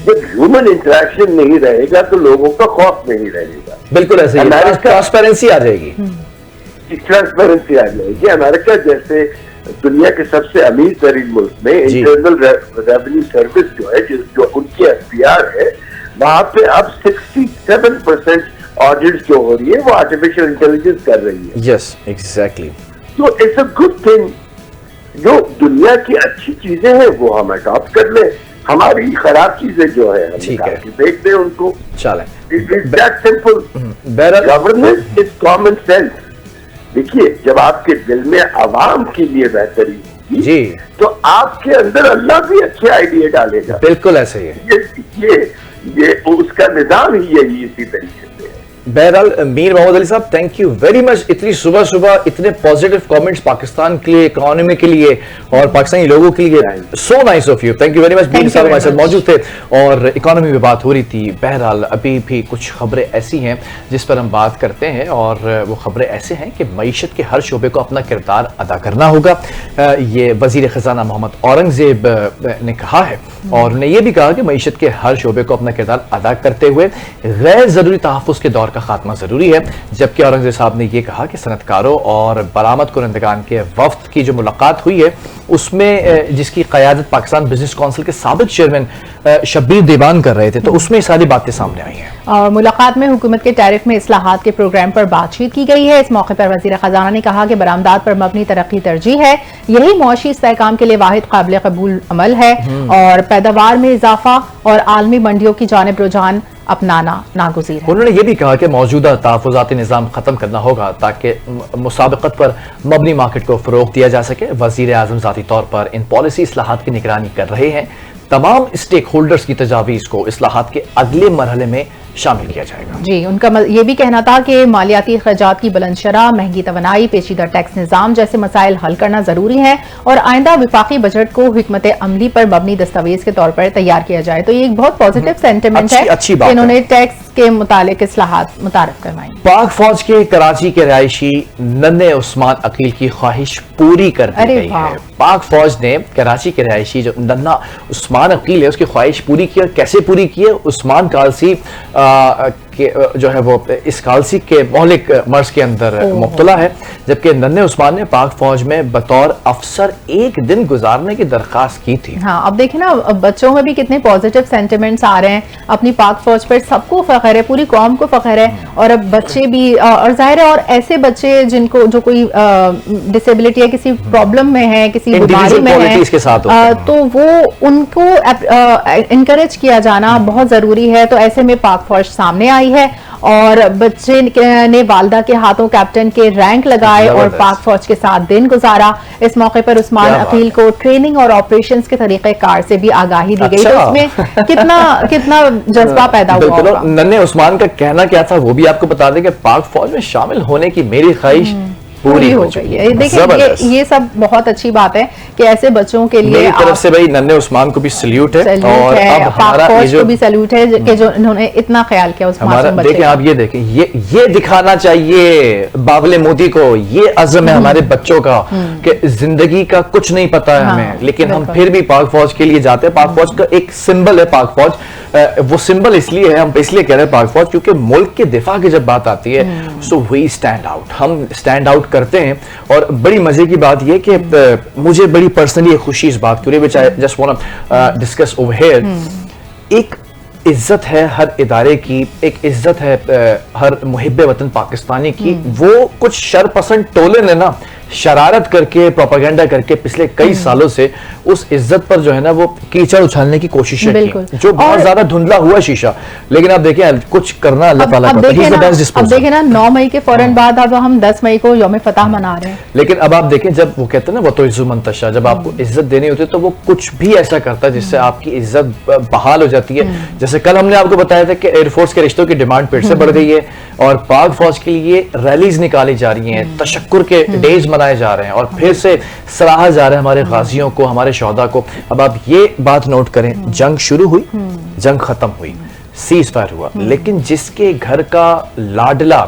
जब ह्यूमन इंटरेक्शन नहीं रहेगा तो लोगों का खौफ नहीं रहेगा। बिल्कुल ऐसे ही ट्रांसपेरेंसी आ जाएगी, ट्रांसपेरेंसी आ जाएगी। अमेरिका जैसे दुनिया के सबसे अमीर तरीन मुल्क में इंटरनल रेवेन्यू सर्विस जो है, जो उनकी एफबीआर है, वहां पे अब 67% ऑडिट जो हो रही है वो आर्टिफिशियल इंटेलिजेंस कर रही है। Yes exactly. तो इट्स अ गुड थिंग। जो दुनिया की अच्छी चीजें हैं वो हम अडॉप्ट कर ले, हमारी खराब चीजें जो है हम देख दें उनको। चलें, it's that simple. Governance is common sense. देखिए, जब आपके दिल में आवाम के लिए बेहतरी होगी जी, तो आपके अंदर अल्लाह भी अच्छे आइडिया डालेगा। बिल्कुल ऐसे ही है। ये उसका निजाम ही यही इसी तरीके से है। बहरहाल मीर मोहम्मद अली साहब, थैंक यू वेरी मच। इतनी सुबह सुबह इतने पॉजिटिव कमेंट्स पाकिस्तान के लिए, इकोनॉमी के लिए और पाकिस्तानी लोगों के लिए, so nice of you, thank you very much. Mir साहब हमारे साथ मौजूद थे और इकोनॉमी में बात हो रही थी। बहरहाल अभी भी कुछ खबरें ऐसी हैं जिस पर हम बात करते हैं, और वो खबरें ऐसे हैं कि मईशत के हर शोबे को अपना किरदार अदा करना होगा। ये वजीर खजाना मोहम्मद औरंगजेब ने कहा है, और उन्होंने ये भी कहा कि मईशत के हर शोबे को अपना किरदार अदा करते हुए गैर जरूरी तहफ़्फ़ुज़ के दौर का खात्मा जरूरी है। जबकि औरंगजेब साहब ने यह कहा कि सनतकारों और बरामद कुरंदगान के वफ्द की जो मुलाकात हुई है उसमें जिसकी क़यादत पाकिस्तान बिजनेस काउंसिल के साबिक चेयरमैन शब्बीर देवान कर रहे थे, तो उसमें सारी बातें सामने आई हैं। और मुलाकात में हुकूमत के टैरिफ में इस्लाहात के प्रोग्राम पर बातचीत की गई है। इस मौके पर वजीर खजाना ने कहा कि बरामदात पर मबनी तरक्की तरजीह है, यही मुआशी इस्तेहकाम के लिए वाहिद काबिल कबूल अमल है, और पैदावार में इजाफा और आलमी मंडियों की जानिब रुझान अपनाना नागुज़ीर है। उन्होंने ये भी कहा कि मौजूदा तहफ़्फ़ुज़ाती निज़ाम ख़त्म करना होगा ताकि मुसाबक़त पर मबनी मार्केट को फ़रोग़ दिया जा सके। वज़ीर आज़म ज़ाती तौर पर इन पॉलिसी इस्लाहात की निगरानी कर रहे हैं। तमाम स्टेक होल्डर्स की तजावीज़ को इस्लाहात के अगले मरहले में शामिल किया जाएगा। जी, उनका ये भी कहना था कि मालियाती अखराजात की बुलंद शरह, महंगी तवानाई, पेचीदा टैक्स निज़ाम जैसे मसाइल हल करना जरूरी है, और आइंदा विफाकी बजट को हिकमत अमली पर मबनी दस्तावेज के तौर पर तैयार किया जाए। तो ये एक बहुत पॉजिटिव सेंटिमेंट है कि इन्होंने टैक्स के मुतालिक इस्लाहात मुतारफ करवाई। पाक फौज के कराची के रहायशी नन्हे उस्मान अकील की ख्वाहिश पूरी कर दी गई है। पाक फौज ने कराची के रहायशी जो नन्हा उस्मान अकील है उसकी ख्वाहिश पूरी की। और कैसे पूरी की है? उस्मान कालसी के जो है वो इस कालसी के मौलिक मर्ज के अंदर मुब्तला है, जबकि नन्हे उस्मान ने पाक फौज में बतौर अफसर एक दिन गुजारने की दरखास्त की थी। हाँ, अब देखिए ना, बच्चों में भी कितने पॉजिटिव सेंटिमेंट्स आ रहे हैं अपनी पाक फौज पर। सबको फख्र है, पूरी कौम को फख्र है, और अब बच्चे भी, और जाहिर है, और ऐसे बच्चे जिनको जो कोई डिसेबिलिटी है, किसी प्रॉब्लम में है, किसी बीमारी में है, तो वो उनको इनकरेज किया जाना बहुत जरूरी है। तो ऐसे में पाक फौज सामने आई है, और बच्चे ने वालदा के हाथों कैप्टन के रैंक लगाए और पाक फौज के साथ दिन गुजारा। इस मौके पर उस्मान अकील को ट्रेनिंग और ऑपरेशंस के तरीक़ेकार से भी आगाही दी गई। तो इसमें कितना जज्बा पैदा हुआ। नन्हे उस्मान का कहना क्या था वो भी आपको बता दें कि पाक फौज में शामिल होने की मेरी ख्वाहिश पूरी हो गई है। देखिए, ये सब बहुत अच्छी बात है कि ऐसे बच्चों के लिए मेरी तरफ से भाई नन्हे उस्मान को भी सल्यूट है, और अब हमारा फौज को भी सल्यूट है कि जो इन्होंने इतना ख्याल किया उस मासूम बच्चे। देखें आप, ये देखें, ये दिखाना चाहिए बाबले मोदी को, ये अज़्म है हमारे बच्चों का कि जिंदगी का कुछ नहीं पता है हमें, लेकिन हम फिर भी पाक फौज के लिए जाते हैं। पाक फौज का एक सिंबल है पाक फौज। वो सिंबल इसलिए है, हम इसलिए कह रहे हैं पाक फौज, क्योंकि मुल्क के दिफा की जब बात आती है सो वी स्टैंड आउट, हम स्टैंड आउट करते हैं। और बड़ी मजे की बात यह कि मुझे बड़ी पर्सनली खुशी इस बात की, which I just want to discuss over here. एक इज्जत है हर इदारे की, एक इज्जत है हर मुहिब्बे वतन पाकिस्तानी की। वो कुछ शरपसंद टोले ने ना शरारत करके, प्रोपेगेंडा करके पिछले कई सालों से उस इज्जत पर जो है ना वो कीचड़ उछालने की कोशिशें की, जो बहुत ज्यादा धुंधला हुआ शीशा। लेकिन आप देखें कुछ करना अल्लाह ताला का, he is the best disposal. अब देखें ना 9 मई के फौरन बाद अब हम 10 मई को यौम फतह मना रहे हैं। लेकिन अब आप देखें, जब वो कहते हैं ना वो तो इज्जत मंतशा, जब आपको इज्जत देनी होती है तो वो कुछ भी ऐसा करता है जिससे आपकी इज्जत बहाल हो जाती है। जैसे कल हमने आपको बताया था कि एयरफोर्स के रिश्तों की डिमांड फिर से बढ़ गई है और पाक फौज के लिए रैलीज निकाली जा रही हैं, तशक्कुर के डेज मनाए जा रहे हैं और फिर से सराहा जा रहा है हमारे गाजियों को, हमारे शोहदा को। अब आप ये बात नोट करें, जंग शुरू हुई, जंग खत्म हुई, सीज फायर हुआ, लेकिन जिसके घर का लाडला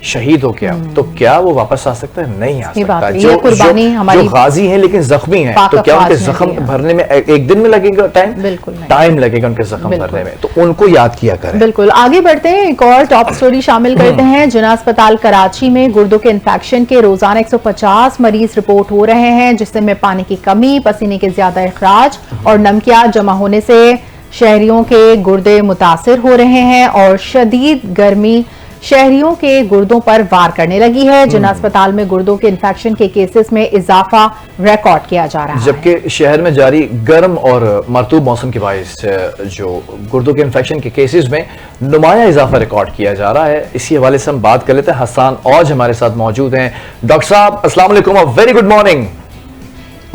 शहीद हो गया तो क्या वो वापस आ सकता है? नहीं आ सकता। जो गाजी हैं लेकिन जख्मी हैं, तो क्या उनके जख्म भरने में एक दिन में लगेगा टाइम? बिल्कुल टाइम लगेगा उनके जख्म भरने में, तो उनको याद किया करें। बिल्कुल। आगे बढ़ते हैं, एक और टॉप स्टोरी शामिल करते हैं। जिना अस्पताल कराची में गुर्दों के इन्फेक्शन के रोजाना 150 मरीज रिपोर्ट हो रहे हैं, जिसमें पानी की कमी, पसीने के ज्यादा इखराज और नमकियात जमा होने से शहरियों के गुर्दे मुतासिर हो रहे हैं और शदीद गर्मी शहरियों के गुर्दों पर वार करने लगी है। जिना अस्पताल में गुर्दों के इन्फेक्शन के केसेस में इजाफा रिकॉर्ड किया जा रहा है, जबकि शहर में जारी गर्म और मरतूब मौसम की वजह से जो गुर्दों के इन्फेक्शन के केसेस में नुमाया इजाफा रिकॉर्ड किया जा रहा है। इसी हवाले से हम बात कर लेते हैं। हसन औज हमारे साथ मौजूद हैं। डॉक्टर साहब अस्सलाम वालेकुम, वेरी गुड मॉर्निंग।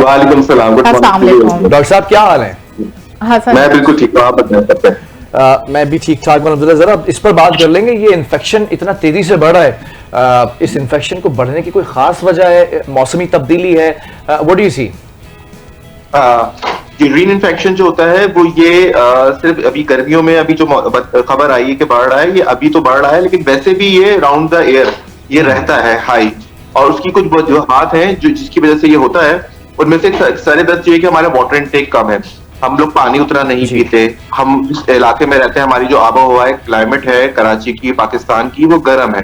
वालेकुम सलाम। डॉक्टर साहब क्या हाल है? मैं बिल्कुल ठीक हूँ, आप बताएं। मैं भी ठीक ठाक हूं। जरा इस पर बात कर लेंगे, ये इन्फेक्शन इतना तेजी से बढ़ रहा है, इस इन्फेक्शन को बढ़ने की कोई खास वजह है? मौसमी तब्दीली है? What do you see? Urine infection जो होता है वो ये सिर्फ अभी गर्मियों में अभी जो खबर आई है कि बढ़ रहा है, ये अभी तो बढ़ रहा है, लेकिन वैसे भी ये राउंड द ईयर ये रहता है हाई। और उसकी कुछ जो हाथ हैं जो जिसकी वजह से ये होता है, उनमें से सारे 10 ये कि हमारा वाटर इनटेक कम है, हम लोग पानी उतना नहीं पीते, हम जिस इलाके में रहते हैं, हमारी जो आबो हवा है, क्लाइमेट है कराची की, पाकिस्तान की, वो गर्म है,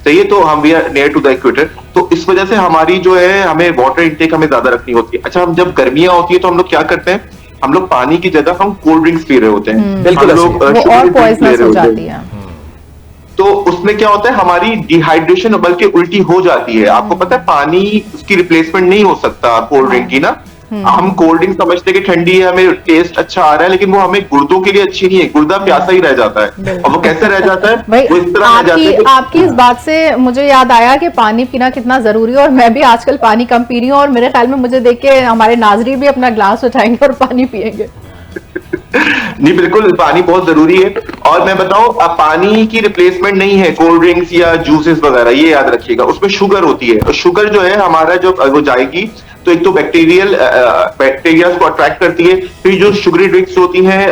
सही है। तो हम we are near to the equator, तो इस वजह से हमारी जो है हमें वाटर इनटेक हमें ज्यादा रखनी होती है। अच्छा, हम जब गर्मियां होती है तो हम लोग क्या करते हैं, हम लोग पानी की जगह हम कोल्ड ड्रिंक्स पी रहे होते हैं, बिल्कुल और पॉइजनस हो जाती है। तो उसमें क्या होता है, हमारी डिहाइड्रेशन बल्कि उल्टी हो जाती है। आपको पता है पानी उसकी रिप्लेसमेंट नहीं हो सकता कोल्ड ड्रिंक की ना। हम कोल्ड ड्रिंक समझते हैं कि ठंडी है, हमें टेस्ट अच्छा आ रहा है, लेकिन वो हमें गुर्दों के लिए अच्छी नहीं है, गुर्दा प्यासा ही रह जाता है। और वो कैसे रह जाता है? वो इस तरह रह जाता है। आपकी इस बात से मुझे याद आया कि पानी पीना कितना जरूरी है, और मैं भी आजकल पानी कम पी रही हूँ, और मेरे ख्याल में मुझे देख के हमारे नाजरी भी अपना ग्लास उठाएंगे और पानी पिएंगे। नहीं, बिल्कुल पानी बहुत जरूरी है। और मैं बताऊं, अब पानी की रिप्लेसमेंट नहीं है कोल्ड ड्रिंक्स या जूसेस वगैरह, ये याद रखिएगा। उसमें शुगर होती है, और शुगर जो है हमारा जो वो जाएगी तो एक तो बैक्टीरिया को अट्रैक्ट करती है, फिर जो शुगरी ड्रिंक्स होती हैं,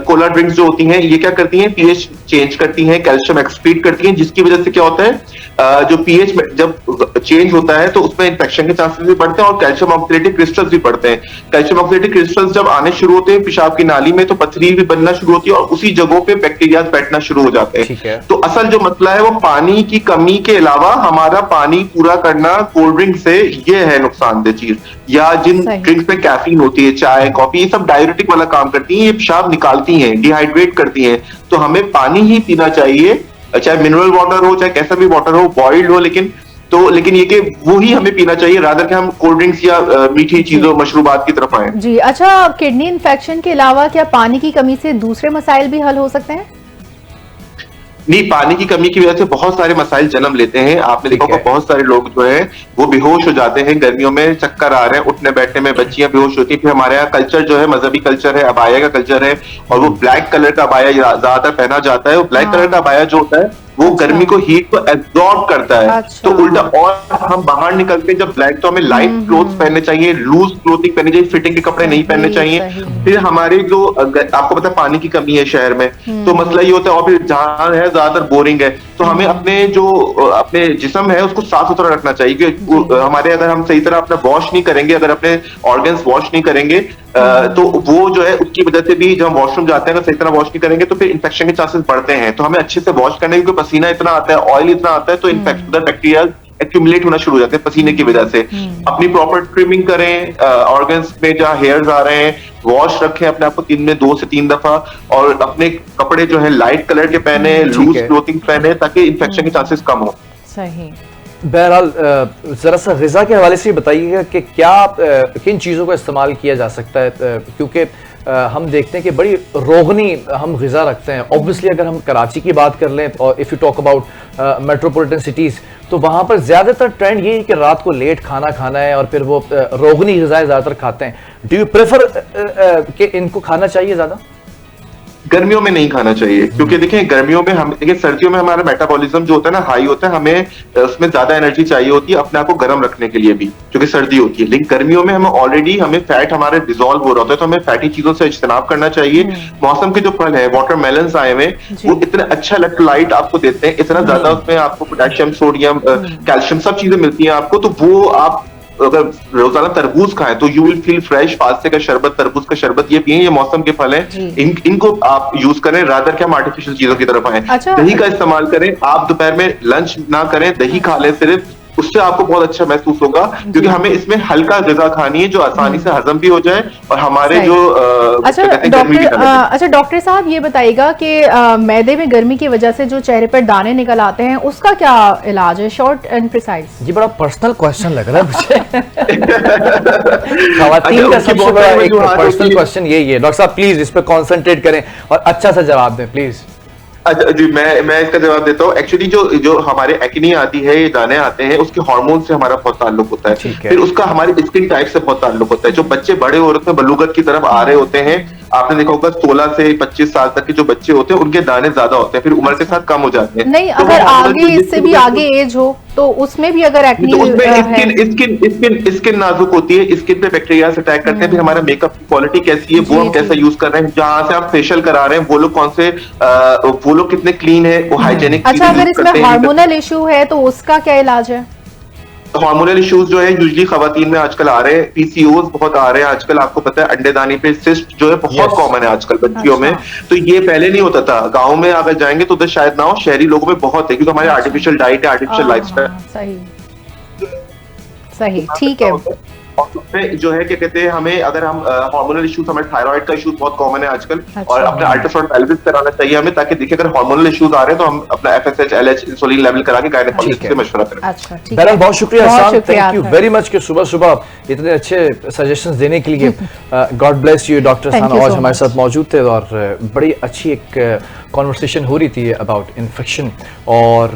कोला ड्रिंक्स जो होती हैं, ये क्या करती हैं, पीएच चेंज करती हैं, कैल्शियम एक्सक्रीट करती हैं, जिसकी वजह से क्या होता है, जो पीएच जब चेंज होता है तो उसमें इन्फेक्शन के चांसेस भी बढ़ते हैं और कैल्शियम ऑक्सीडेटिव क्रिस्टल्स भी बढ़ते हैं। कैल्शियम ऑक्सीडेटिव क्रिस्टल्स जब आने शुरू होते हैं पेशाब की नाली में, तो पथरी भी बनना शुरू होती है और उसी जगहों पे बैक्टीरिया बैठना शुरू हो जाते हैं। तो असल जो मसला है वो पानी की कमी के अलावा हमारा पानी पूरा करना कोल्ड ड्रिंक से, ये है नुकसानदेह चीज। या जिन ड्रिंक्स में कैफीन होती है, चाय कॉफी, ये सब डाययूरेटिक वाला काम करती हैं, ये पेशाब निकालती हैं, डिहाइड्रेट करती हैं। तो हमें पानी ही पीना चाहिए, चाहे मिनरल वाटर हो, चाहे कैसा भी वाटर हो, बॉइल्ड हो, लेकिन ये कि वो ही हमें पीना चाहिए, रादर कि हम कोल्ड ड्रिंक्स या मीठी चीजों, मशरूबात की तरफ आए। जी अच्छा, किडनी इन्फेक्शन के अलावा क्या पानी की कमी से दूसरे मसाइल भी हल हो सकते हैं? नहीं, पानी की कमी की वजह से बहुत सारे मसाइल जन्म लेते हैं। आपने देखा होगा बहुत सारे लोग जो है वो बेहोश हो जाते हैं, गर्मियों में चक्कर आ रहे हैं, उठने बैठने में बच्चियां बेहोश होती हैं। फिर हमारे यहाँ कल्चर जो है, मजहबी कल्चर है, अबाया का कल्चर है, और वो ब्लैक कलर का अबाया ज्यादातर पहना जाता है। वो ब्लैक कलर का अबाया जो होता है वो गर्मी को, हीट को एब्जॉर्ब करता है। तो उल्टा, और हम बाहर निकलते हैं जब ब्लैक, तो हमें लाइट क्लोथ्स पहनने चाहिए, लूज क्लोथिंग पहननी चाहिए, फिटिंग के कपड़े नहीं पहनने चाहिए। फिर हमारे जो, आपको पता है पानी की कमी है शहर में, तो मसला ये होता है, और फिर जहाँ है ज्यादातर बोरिंग है, तो हमें अपने जिस्म है उसको साफ सुथरा रखना चाहिए। क्योंकि हमारे, अगर हम सही तरह अपना वॉश नहीं करेंगे, अगर अपने ऑर्गन्स वॉश नहीं करेंगे, तो वो जो है उसकी वजह से भी, जब हम वॉशरूम जाते हैं अगर सही तरह वॉश नहीं करेंगे तो फिर इन्फेक्शन के चांसेस बढ़ते हैं। तो हमें अच्छे से वॉश करने, क्योंकि पसीना इतना आता है, ऑयल इतना आता है, तो इन्फेक्शन बैक्टीरिया एक्यूमुलेट होना शुरू हो जाते हैं पसीने की वजह से। अपनी प्रॉपर ट्रिमिंग करें, ऑर्गन्स में जहाँ हेयर्स आ रहे हैं वॉश रखें अपने आप को दिन में 2 से 3 दफा, और अपने कपड़े जो है लाइट कलर के पहने, लूज क्लोथिंग पहने, ताकि इन्फेक्शन के चांसेस कम हो। सही। बहरहाल जरा सा ग़िज़ा के हवाले से बताइएगा कि क्या किन चीज़ों का इस्तेमाल किया जा सकता है, क्योंकि हम देखते हैं कि बड़ी रोगनी हम ग़िज़ा रखते हैं। ऑब्वियसली अगर हम कराची की बात कर लें और if you talk about metropolitan cities, तो वहाँ पर ज़्यादातर ट्रेंड ये है कि रात को लेट खाना खाना है और फिर वो रोगनी ग़िज़ाएँ ज़्यादातर खाते हैं। डू यू प्रेफर कि इनको खाना चाहिए ज़्यादा? गर्मियों में नहीं खाना चाहिए, क्योंकि देखिए गर्मियों में हम देखिए, सर्दियों में हमारा मेटाबॉलिज्म जो होता है ना हाई होता है, हमें उसमें ज्यादा एनर्जी चाहिए होती है अपने आप को गर्म रखने के लिए भी, क्योंकि सर्दी होती है। लेकिन गर्मियों में हमें फैट हमारे डिसॉल्व हो रहा होता है, तो हमें फैटी चीजों से इज्तनाब करना चाहिए। मौसम के जो फल है, वाटरमेलन्स आए हुए, वो इतने अच्छा इलेक्ट्रोलाइट आपको देते हैं, इतना ज्यादा उसमें आपको पोटेशियम, सोडियम, कैल्शियम सब चीजें मिलती हैं आपको, तो वो आप अगर रोजाना तरबूज खाएं तो यू विल फील फ्रेश। फास्ते का शरबत, तरबूज का शरबत, ये पिए, ये मौसम के फल हैं, इनको आप यूज करें रादर के हम आर्टिफिशियल चीजों की तरफ आए। अच्छा। दही का इस्तेमाल करें, आप दोपहर में लंच ना करें, दही खा लें सिर्फ, उससे आपको बहुत अच्छा महसूस होगा, क्योंकि हमें इसमें हल्का ग़िज़ा खानी है जो आसानी से हजम भी हो जाए और हमारे जो अच्छा डॉक्टर साहब ये बताइएगा कि मैदे में गर्मी की वजह से जो चेहरे पर दाने निकल आते हैं उसका क्या इलाज है, शॉर्ट एंड प्रिसाइज? ये बड़ा पर्सनल क्वेश्चन लग रहा है मुझे। खवातीन का सबसे बड़ा एक पर्सनल क्वेश्चन यही है। डॉक्टर साहब प्लीज इस पर कॉन्सेंट्रेट करें और अच्छा सा जवाब दें प्लीज। जी मैं इसका जवाब देता हूँ। एक्चुअली जो हमारे एक्ने आती है, ये दाने आते हैं, उसके हार्मोन से हमारा बहुत ताल्लुक होता है। फिर उसका हमारी स्किन टाइप से बहुत ताल्लुक होता है। जो बच्चे बड़े हो रहे हैं, बलूगत की तरफ आ रहे होते हैं, आपने देखा होगा 16 से 25 साल तक के जो बच्चे होते हैं उनके दाने ज्यादा होते हैं, फिर उम्र के साथ कम हो जाते हैं। नहीं, अगर आगे इससे भी आगे एज हो तो उसमें भी अगर एक्ने स्किन नाजुक होती है, स्किन पे बैक्टीरिया अटैक करते हैं। फिर हमारा मेकअप की क्वालिटी कैसी है, वो हम कैसा यूज कर रहे हैं, जहां से आप फेशियल करा रहे हैं वो लोग कौन से वो लोग कितने क्लीन है, वो हाइजेनिक। अच्छा, अगर इसमें हार्मोनल इशू है तो उसका क्या इलाज है? हार्मोनल इश्यूज जो है यूजली खवातीन में आजकल आ रहे हैं, पीसीओज बहुत आ रहे हैं आजकल। आपको पता है अंडेदानी पे सिस्ट जो है बहुत कॉमन है आजकल बच्चियों में। तो ये पहले नहीं होता था। गांव में अगर जाएंगे तो उधर शायद ना हो, शहरी लोगों में बहुत है, क्योंकि हमारे आर्टिफिशियल डाइट है, आर्टिफिशियल लाइफस्टाइल। सही, ठीक है। और उसमें जो है क्या कहते हैं, हमें अगर हम हार्मोनल इश्यूज, हमें थायराइड का इश्यूज बहुत कॉमन है आजकल, और अपने अल्ट्रासाउंड पेल्विस कराना चाहिए हमें, ताकि देखिए अगर हार्मोनल इश्यूज आ रहे हैं तो हम अपना एफएसएच, एलएच, इंसुलिन लेवल करा के गायनेकोलॉजिस्ट से मशवरा करें। अच्छा, ठीक है। बहरहाल बहुत शुक्रिया Hasan, thank you very much कि सुबह सुबह इतने अच्छे सजेशंस देने के लिए। God bless you doctor Hasan, आज हमारे साथ मौजूद थे और बड़ी अच्छी एक कॉन्वर्सेशन हो रही थी अबाउट इन्फेक्शन। और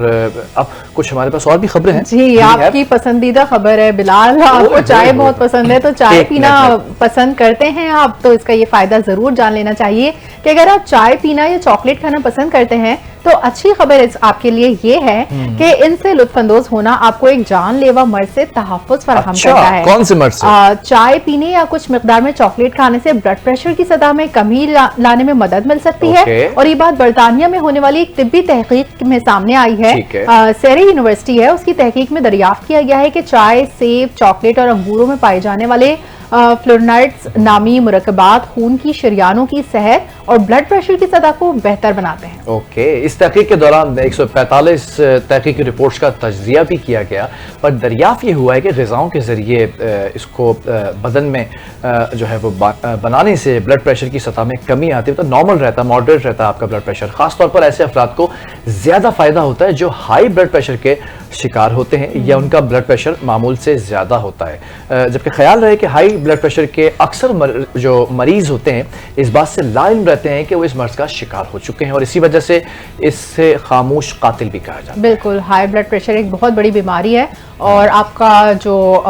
अब कुछ हमारे पास और भी खबरें हैं जी। आपकी पसंदीदा खबर है बिलाल, आपको चाय बहुत पसंद है, तो चाय पीना पसंद करते हैं आप, तो इसका ये फायदा जरूर जान लेना चाहिए कि अगर आप चाय पीना या चॉकलेट खाना पसंद करते हैं तो अच्छी खबर आपके लिए ये है कि इनसे लुत्फानंदोज होना आपको एक जानलेवा मर्ज से तहफ़्फ़ुज़ फराहम करता है। कौन से मर्ज से? चाय पीने या कुछ मिकदार में चॉकलेट खाने से ब्लड प्रेशर की सतह में कमी लाने में मदद मिल सकती है। और ये बात बरतानिया में होने वाली एक तिब्बी तहकीक में सामने आई है। सेरी यूनिवर्सिटी है, उसकी तहकीक में दरियाफ्त किया गया है कि चाय, सेब, चॉकलेट और अंगूरों में पाए जाने वाले फ्लोरिनाइड्स नामी मुरक्कबात खून की शरियानों की सेहत और ब्लड प्रेशर की सतह को बेहतर बनाते हैं। ओके, इस तहकीक के दौरान 145 तहकीकी रिपोर्ट्स का तज्जिया भी किया गया, पर दरियाफ्त ये हुआ है कि ग़िज़ाओं के ज़रिए इसको बदन में जो है वो बनाने से ब्लड प्रेशर की सतह में कमी आती है, तो नॉर्मल रहता है, मॉडरेट रहता है आपका ब्लड प्रेशर। ख़ासतौर पर ऐसे अफराद को ज़्यादा फ़ायदा होता है जो हाई ब्लड प्रेशर के शिकार होते हैं या उनका ब्लड प्रेशर मामूल से ज़्यादा होता है। जबकि ख्याल रहे कि हाई ब्लड प्रेशर के अक्सर जो मरीज़ होते हैं इस बात से लाइल्म रहते हैं कि वो इस मर्ज का शिकार हो चुके हैं, और इसी वजह से इससे खामोश कातिल भी कहा जाता है। बिल्कुल, हाई ब्लड प्रेशर एक बहुत बड़ी बीमारी है और आपका जो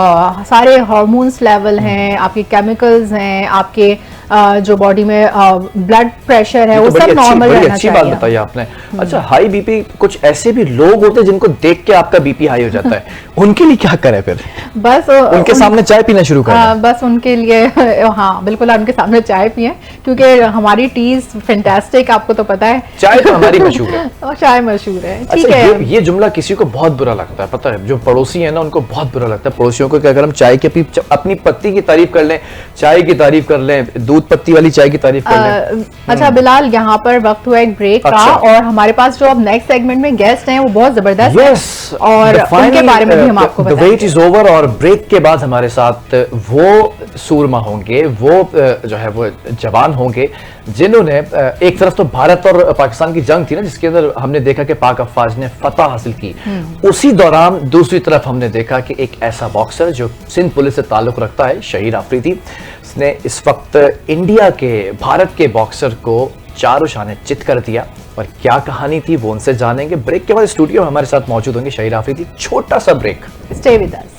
सारे हार्मोन्स लेवल हैं, आपके केमिकल्स हैं, आपके जो बॉडी में ब्लड प्रेशर है वो सब नॉर्मल रहना चाहिए। अच्छी बात बताई आपने। अच्छा, हाई बीपी, कुछ ऐसे भी लोग होते हैं जिनको देख के आपका बीपी हाई हो जाता है, उनके लिए क्या करें फिर? बस उनके सामने चाय पीना शुरू करें। बस उनके लिए हाँ बिल्कुल, उनके सामने चाय पिए, क्योंकि हमारी टीज फैंटास्टिक, आपको तो पता है, चाय तो हमारी मशहूर है और चाय मशहूर है। ठीक अच्छा, है। ये जुमला किसी को बहुत बुरा लगता है, पता है, जो पड़ोसी है ना उनको बहुत बुरा लगता है पड़ोसियों को कि अगर हम चाय के अपनी पत्ती की तारीफ कर लें, चाय की तारीफ कर लें, दूध दूध पत्ती वाली चाय की तारीफ कर लें। अच्छा बिलाल, यहाँ पर वक्त हुआ एक ब्रेक का, अच्छा। और हमारे पास जो अब नेक्स्ट सेगमेंट में गेस्ट हैं वो बहुत जबरदस्त Yes, और the उनके final, बारे में भी हम आपको the wait is over, और ब्रेक के बाद हमारे साथ वो सूरमा होंगे, वो जो है वो जवान होंगे जिन्होंने एक तरफ तो भारत और पाकिस्तान की जंग थी ना, जिसके अंदर हमने देखा कि पाक अफवाज ने फतह हासिल की, उसी दौरान दूसरी तरफ हमने देखा कि एक ऐसा बॉक्सर जो सिंध पुलिस से ताल्लुक रखता है, शहीर आफरीदी, उसने इस वक्त इंडिया के, भारत के बॉक्सर को चारों शाने चित कर दिया। और क्या कहानी थी वो उनसे जानेंगे। ब्रेक के बाद स्टूडियो में हमारे साथ मौजूद होंगे शहीर आफरीदी। छोटा सा ब्रेक। Stay with us.